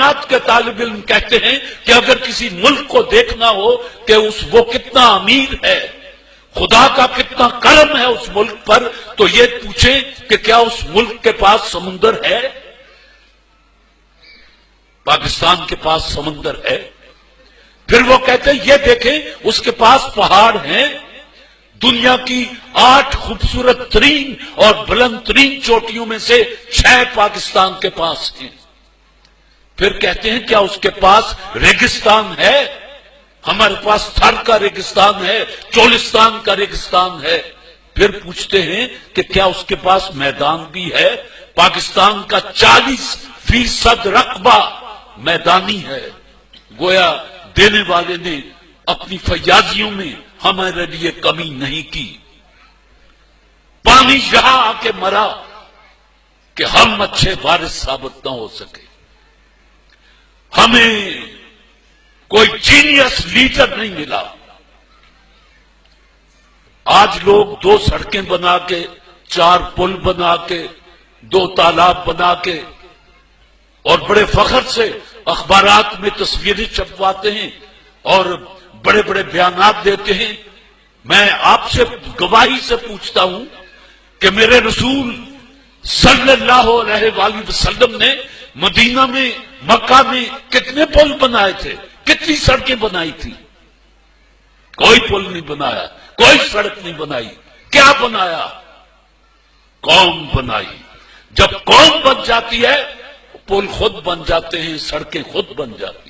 کائنات کے طالب علم کہتے ہیں کہ اگر کسی ملک کو دیکھنا ہو کہ وہ کتنا امیر ہے، خدا کا کتنا کرم ہے اس ملک پر، تو یہ پوچھیں کہ کیا اس ملک کے پاس سمندر ہے؟ پاکستان کے پاس سمندر ہے؟ پھر وہ کہتے ہیں یہ دیکھیں اس کے پاس پہاڑ ہیں، دنیا کی 8 خوبصورت ترین اور بلند ترین چوٹیوں میں سے 6 پاکستان کے پاس ہیں۔ پھر کہتے ہیں کیا اس کے پاس ریگستان ہے؟ ہمارے پاس تھر کا ریگستان ہے، چولستان کا ریگستان ہے۔ پھر پوچھتے ہیں کہ کیا اس کے پاس میدان بھی ہے؟ پاکستان کا 40% رقبہ میدانی ہے۔ گویا دینے والے نے اپنی فیاضیوں میں ہمارے لیے کمی نہیں کی۔ پانی یہاں آ کے مرا کہ ہم اچھے وارث ثابت نہ ہو سکے۔ ہمیں کوئی جینیس لیڈر نہیں ملا۔ آج لوگ 2 سڑکیں بنا کے، 4 پل بنا کے، 2 تالاب بنا کے اور بڑے فخر سے اخبارات میں تصویریں چھپواتے ہیں اور بڑے بڑے بیانات دیتے ہیں۔ میں آپ سے گواہی سے پوچھتا ہوں کہ میرے رسول صلی اللہ علیہ وآلہ وسلم نے مدینہ میں، مکہ میں کتنے پل بنائے تھے، کتنی سڑکیں بنائی تھی؟ کوئی پل نہیں بنایا، کوئی سڑک نہیں بنائی۔ کیا بنایا؟ قوم بنائی۔ جب قوم بن جاتی ہے پل خود بن جاتے ہیں، سڑکیں خود بن جاتی ہیں۔